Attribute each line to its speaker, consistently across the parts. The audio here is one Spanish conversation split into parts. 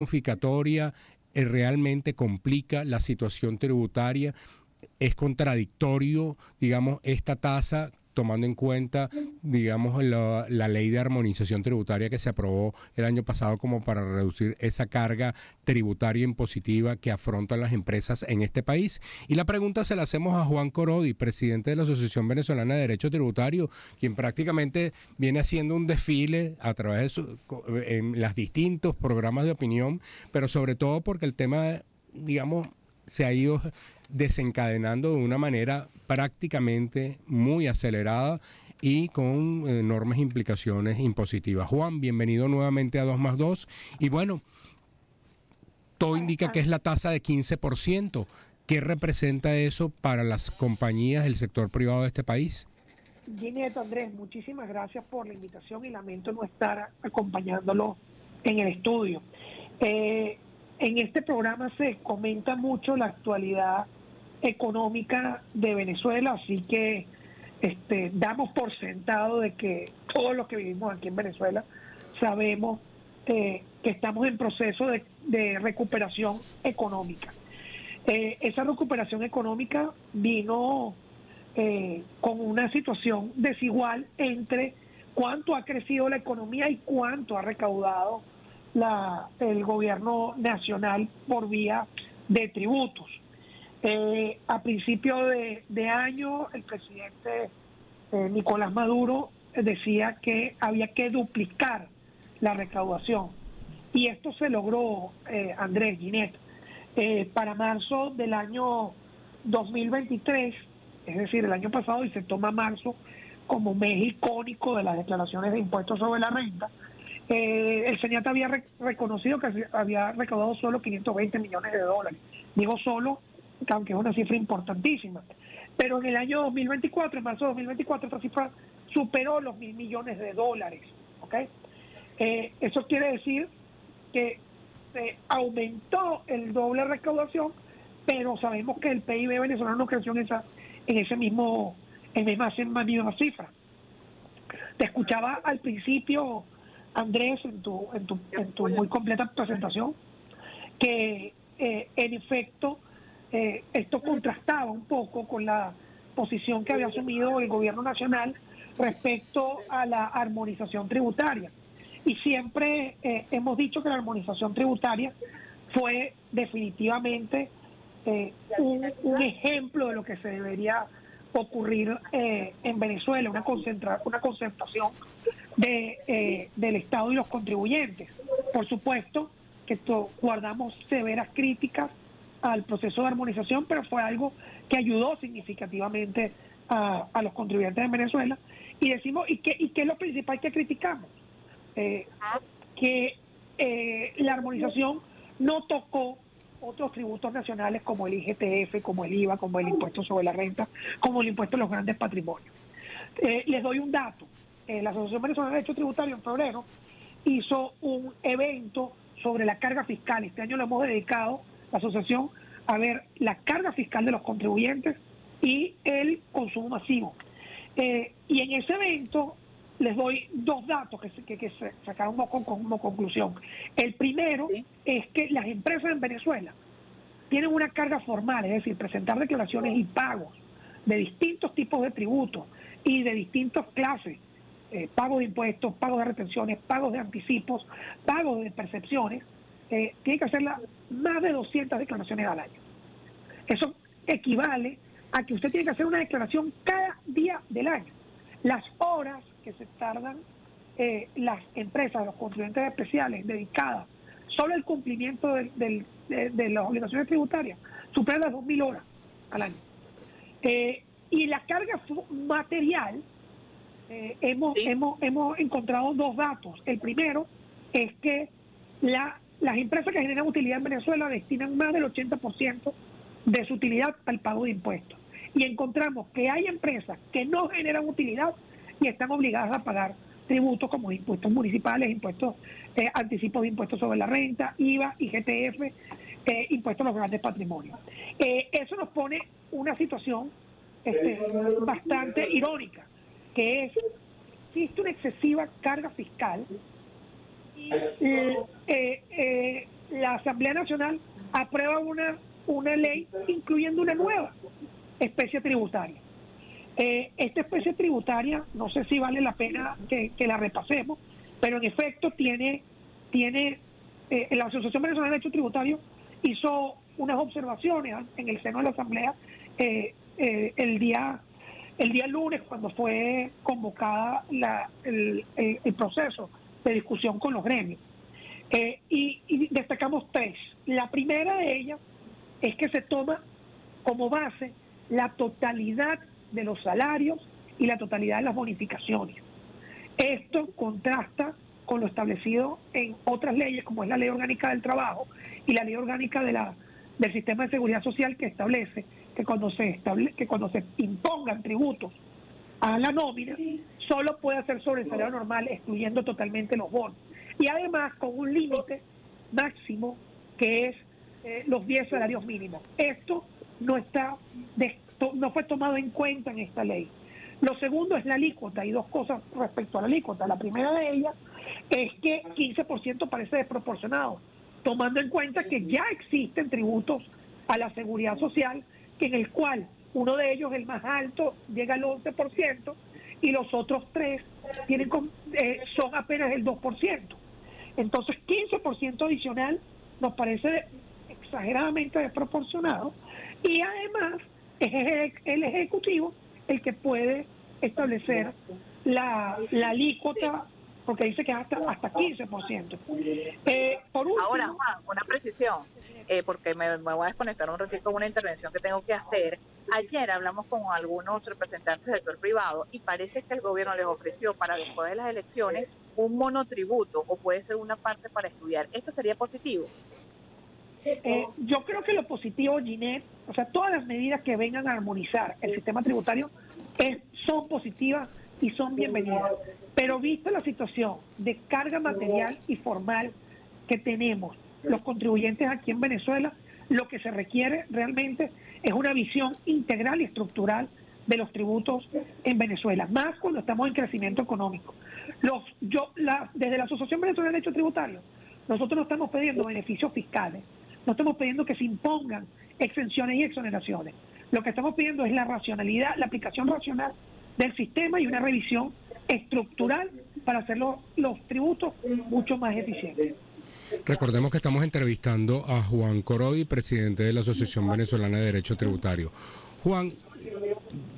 Speaker 1: unificatoria realmente complica la situación tributaria. Es contradictorio, digamos, esta tasa, tomando en cuenta, digamos, la ley de armonización tributaria que se aprobó el año pasado como para reducir esa carga tributaria impositiva que afrontan las empresas en este país. Y la pregunta se la hacemos a Juan Corodi, presidente de la Asociación Venezolana de Derecho Tributario, quien prácticamente viene haciendo un desfile a través de en los distintos programas de opinión, pero sobre todo porque el tema, digamos, se ha ido desencadenando de una manera prácticamente muy acelerada y con enormes implicaciones impositivas. Juan, bienvenido nuevamente a 2 más 2. Y bueno, todo indica que es la tasa de 15%. ¿Qué representa eso para las compañías del sector privado de este país?
Speaker 2: Ginette, Andrés, muchísimas gracias por la invitación y lamento no estar acompañándolo en el estudio. En este programa se comenta mucho la actualidad económica de Venezuela, así que damos por sentado de que todos los que vivimos aquí en Venezuela sabemos que estamos en proceso de recuperación económica. Esa recuperación económica vino con una situación desigual entre cuánto ha crecido la economía y cuánto ha recaudado el gobierno nacional por vía de tributos. A principio de año, el presidente Nicolás Maduro decía que había que duplicar la recaudación. Y esto se logró, Andrés, Ginette. Para marzo del año 2023, es decir, el año pasado, y se toma marzo como mes icónico de las declaraciones de impuestos sobre la renta, el SENAT había reconocido que había recaudado solo 520 millones de dólares. Digo solo, aunque es una cifra importantísima. Pero en el año 2024, en marzo de 2024, esta cifra superó los 1.000 millones de dólares. ¿Okay? Eso quiere decir que aumentó el doble recaudación, pero sabemos que el PIB venezolano no creció en esa misma cifra. Te escuchaba al principio, Andrés, en tu muy completa presentación, que en efecto esto contrastaba un poco con la posición que había asumido el gobierno nacional respecto a la armonización tributaria. Y siempre hemos dicho que la armonización tributaria fue definitivamente un ejemplo de lo que se debería ocurrir en Venezuela, una concentración del Estado y los contribuyentes. Por supuesto que guardamos severas críticas al proceso de armonización, pero fue algo que ayudó significativamente a los contribuyentes de Venezuela. Y decimos, ¿y qué es lo principal que criticamos? Que la armonización no tocó otros tributos nacionales como el IGTF, como el IVA, como el impuesto sobre la renta, como el impuesto a los grandes patrimonios. Les doy un dato. La Asociación Venezolana de Derecho Tributario en febrero hizo un evento sobre la carga fiscal. Este año lo hemos dedicado, la asociación, a ver la carga fiscal de los contribuyentes y el consumo masivo. Y en ese evento les doy dos datos que sacaron como conclusión. El primero es que las empresas en Venezuela tienen una carga formal, es decir, presentar declaraciones y pagos de distintos tipos de tributos y de distintas clases, pagos de impuestos, pagos de retenciones, pagos de anticipos, pagos de percepciones, tienen que hacerla más de 200 declaraciones al año. Eso equivale a que usted tiene que hacer una declaración cada día del año. Las horas que se tardan las empresas, los contribuyentes especiales dedicadas solo al cumplimiento de las obligaciones tributarias superan las 2.000 horas al año. Y la carga material, hemos encontrado dos datos. El primero es que las empresas que generan utilidad en Venezuela destinan más del 80% de su utilidad al pago de impuestos. Y encontramos que hay empresas que no generan utilidad y están obligadas a pagar tributos como impuestos municipales, impuestos, anticipos de impuestos sobre la renta, IVA, IGTF, impuestos a los grandes patrimonios. Eso nos pone una situación bastante irónica, que es, existe una excesiva carga fiscal y la Asamblea Nacional aprueba una ley incluyendo una nueva especie tributaria. Esta especie tributaria, no sé si vale la pena que la repasemos, pero en efecto tiene la Asociación Venezolana de Derecho Tributario hizo unas observaciones en el seno de la Asamblea el día lunes, cuando fue convocada el proceso de discusión con los gremios. Y destacamos tres. La primera de ellas es que se toma como base la totalidad de los salarios y la totalidad de las bonificaciones. Esto contrasta con lo establecido en otras leyes, como es la Ley Orgánica del Trabajo y la Ley Orgánica del Sistema de Seguridad Social, que establece que cuando se impongan tributos a la nómina, solo puede hacer sobre el salario normal, excluyendo totalmente los bonos. Y además con un límite máximo que es los 10 salarios mínimos. Esto no fue tomado en cuenta en esta ley. Lo segundo es la alícuota. Hay dos cosas respecto a la alícuota. La primera de ellas es que 15% parece desproporcionado, tomando en cuenta que ya existen tributos a la seguridad social, que en el cual uno de ellos, el más alto, llega al 11%, y los otros tres son apenas el 2%. Entonces, 15% adicional nos parece exageradamente desproporcionado, y además es el Ejecutivo el que puede establecer la alícuota, porque dice que es hasta 15%. Por último,
Speaker 3: ahora, Juan, una precisión, porque me voy a desconectar un ratito con una intervención que tengo que hacer. Ayer hablamos con algunos representantes del sector privado y parece que el gobierno les ofreció para después de las elecciones un monotributo, o puede ser una parte para estudiar. ¿Esto sería positivo?
Speaker 2: Yo creo que lo positivo, Ginette, o sea, todas las medidas que vengan a armonizar el sistema tributario son positivas y son bienvenidas. Pero vista la situación de carga material y formal que tenemos los contribuyentes aquí en Venezuela, lo que se requiere realmente es una visión integral y estructural de los tributos en Venezuela, más cuando estamos en crecimiento económico. Desde la Asociación Venezolana de Derecho Tributario, nosotros no estamos pidiendo beneficios fiscales, no estamos pidiendo que se impongan exenciones y exoneraciones. Lo que estamos pidiendo es la racionalidad, la aplicación racional del sistema y una revisión estructural para hacer los tributos mucho más eficientes.
Speaker 1: Recordemos que estamos entrevistando a Juan Corovi, presidente de la Asociación Venezolana de Derecho Tributario. Juan,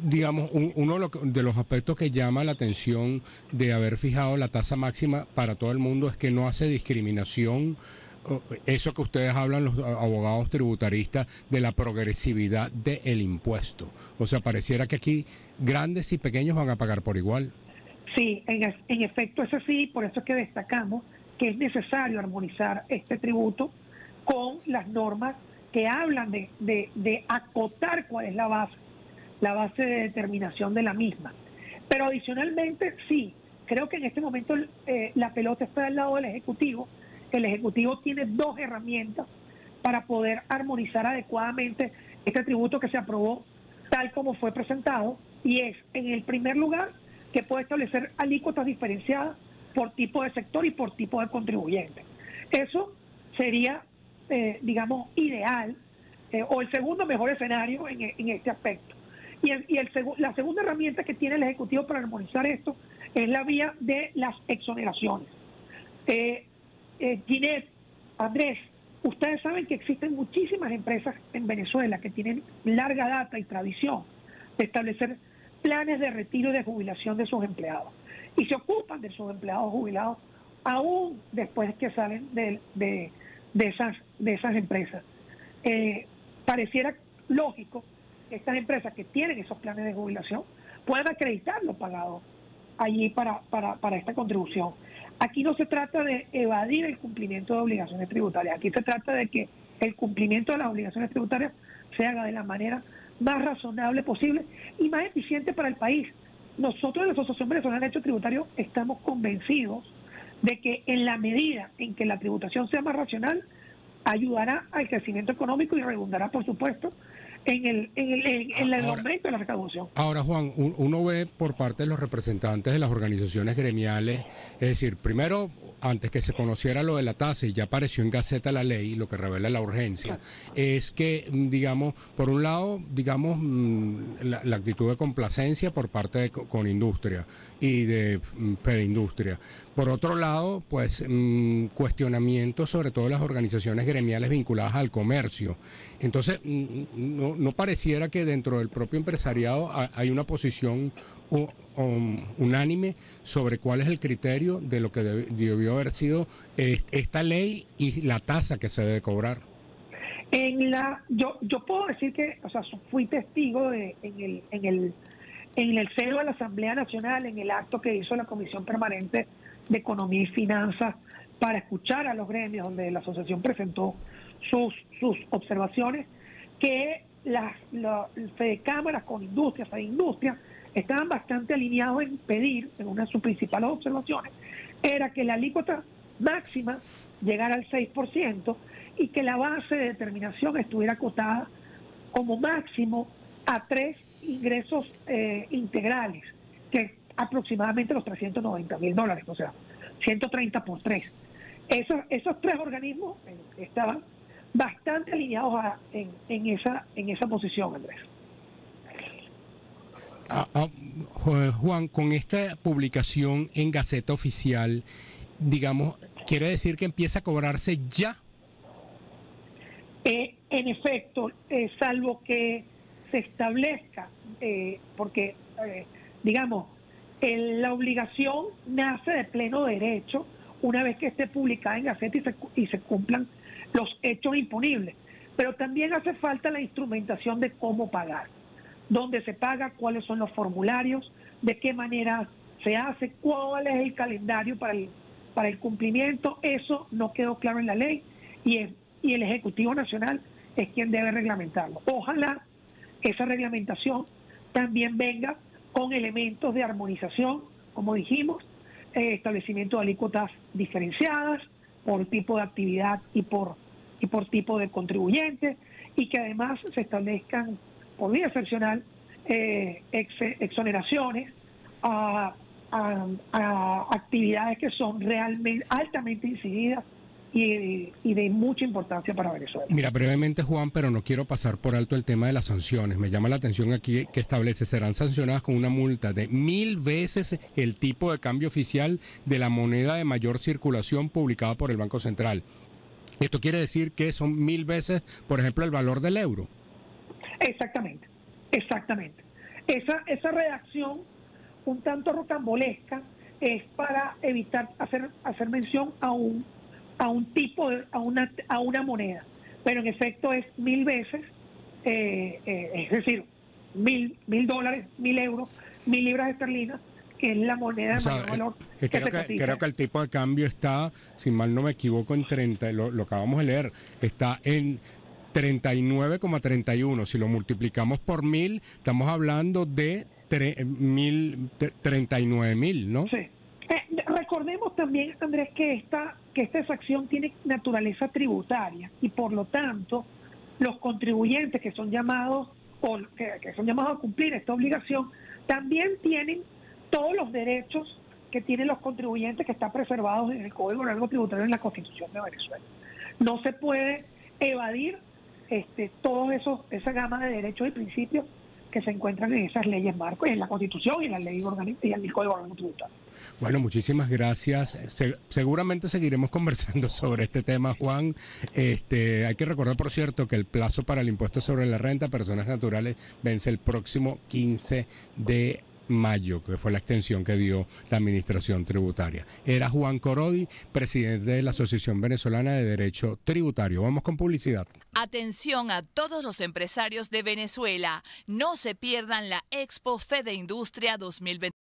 Speaker 1: digamos, uno de los aspectos que llama la atención de haber fijado la tasa máxima para todo el mundo es que no hace discriminación. Eso que ustedes hablan, los abogados tributaristas, de la progresividad del impuesto. O sea, pareciera que aquí grandes y pequeños van a pagar por igual.
Speaker 2: Sí, en efecto es así, por eso es que destacamos que es necesario armonizar este tributo con las normas que hablan de acotar cuál es la base de determinación de la misma. Pero adicionalmente, sí, creo que en este momento la pelota está del lado del Ejecutivo. El Ejecutivo tiene dos herramientas para poder armonizar adecuadamente este tributo que se aprobó tal como fue presentado, y es, en el primer lugar, que puede establecer alícuotas diferenciadas por tipo de sector y por tipo de contribuyente. Eso sería, digamos, ideal, o el segundo mejor escenario en este aspecto. La segunda herramienta que tiene el Ejecutivo para armonizar esto es la vía de las exoneraciones. Ginette, Andrés, ustedes saben que existen muchísimas empresas en Venezuela que tienen larga data y tradición de establecer planes de retiro y de jubilación de sus empleados, y se ocupan de sus empleados jubilados aún después que salen de esas empresas. Pareciera lógico que estas empresas que tienen esos planes de jubilación puedan acreditar lo pagado allí para esta contribución. Aquí no se trata de evadir el cumplimiento de obligaciones tributarias, aquí se trata de que el cumplimiento de las obligaciones tributarias se haga de la manera más razonable posible y más eficiente para el país. Nosotros en la Asociación Venezolana de Derecho Tributario estamos convencidos de que en la medida en que la tributación sea más racional, ayudará al crecimiento económico y redundará, por supuesto, en el aumento de la recaudación.
Speaker 1: Ahora, Juan, uno ve por parte de los representantes de las organizaciones gremiales, es decir, primero, antes que se conociera lo de la tasa y ya apareció en Gaceta la ley, lo que revela la urgencia, es que, digamos, por un lado, digamos, la actitud de complacencia por parte de Conindustria y de Fedindustria. Por otro lado, pues, cuestionamientos sobre todo de las organizaciones gremiales vinculadas al comercio. Entonces, no pareciera que dentro del propio empresariado hay una posición unánime sobre cuál es el criterio de lo que debió haber sido esta ley y la tasa que se debe cobrar.
Speaker 2: Yo puedo decir que, o sea, fui testigo en el seno de la Asamblea Nacional, en el acto que hizo la Comisión Permanente de Economía y Finanzas para escuchar a los gremios, donde la asociación presentó sus observaciones, que las Fedecámaras con Industria, Fedindustria, estaban bastante alineados en pedir, en una de sus principales observaciones, era que la alícuota máxima llegara al 6% y que la base de determinación estuviera acotada como máximo a 3 ingresos integrales, que es aproximadamente los $390,000, o sea, 130 por 3. Esos 3 organismos estaban bastante alineados en esa posición, Andrés.
Speaker 1: Juan, con esta publicación en Gaceta Oficial, digamos, ¿quiere decir que empieza a cobrarse ya?
Speaker 2: En efecto, salvo que se establezca, porque, digamos, la obligación nace de pleno derecho una vez que esté publicada en Gaceta y se cumplan los hechos imponibles. Pero también hace falta la instrumentación de cómo pagar, dónde se paga, cuáles son los formularios, de qué manera se hace, cuál es el calendario para el cumplimiento. Eso no quedó claro en la ley y el Ejecutivo Nacional es quien debe reglamentarlo. Ojalá esa reglamentación también venga con elementos de armonización, como dijimos, establecimiento de alícuotas diferenciadas por tipo de actividad y por tipo de contribuyente, y que además se establezcan por vía excepcional exoneraciones a actividades que son realmente altamente incididas y de mucha importancia para Venezuela.
Speaker 1: Mira, brevemente, Juan, pero no quiero pasar por alto el tema de las sanciones. Me llama la atención aquí que establece, serán sancionadas con una multa de 1000 veces el tipo de cambio oficial de la moneda de mayor circulación publicada por el Banco Central. Esto quiere decir que son 1000 veces, por ejemplo, el valor del euro.
Speaker 2: Exactamente. Esa redacción un tanto rocambolesca es para evitar hacer mención a un tipo a una moneda, pero en efecto es 1000 veces, es decir, $1000, $1000, 1000 libras esterlinas, que es la moneda de mayor valor.
Speaker 1: Creo que el tipo de cambio está, si mal no me equivoco, en 30, lo acabamos de leer, está en 39,31. Si lo multiplicamos por 1000, estamos hablando de 39,000, ¿no?
Speaker 2: Sí. Recordemos también, Andrés, que esta exacción tiene naturaleza tributaria y por lo tanto los contribuyentes que son llamados a cumplir esta obligación también tienen todos los derechos que tienen los contribuyentes, que están preservados en el Código Orgánico Tributario, en la Constitución de Venezuela. No se puede evadir esa gama de derechos y principios que se encuentran en esas leyes marco, en la Constitución y en la ley orgánica y en el Código Orgánico Tributario.
Speaker 1: Bueno, muchísimas gracias. Seguramente seguiremos conversando sobre este tema, Juan. Hay que recordar, por cierto, que el plazo para el impuesto sobre la renta a personas naturales vence el próximo 15 de mayo, que fue la extensión que dio la Administración Tributaria. Era Juan Corodi, presidente de la Asociación Venezolana de Derecho Tributario. Vamos con publicidad.
Speaker 4: Atención a todos los empresarios de Venezuela. No se pierdan la Expo Fedindustria 2020.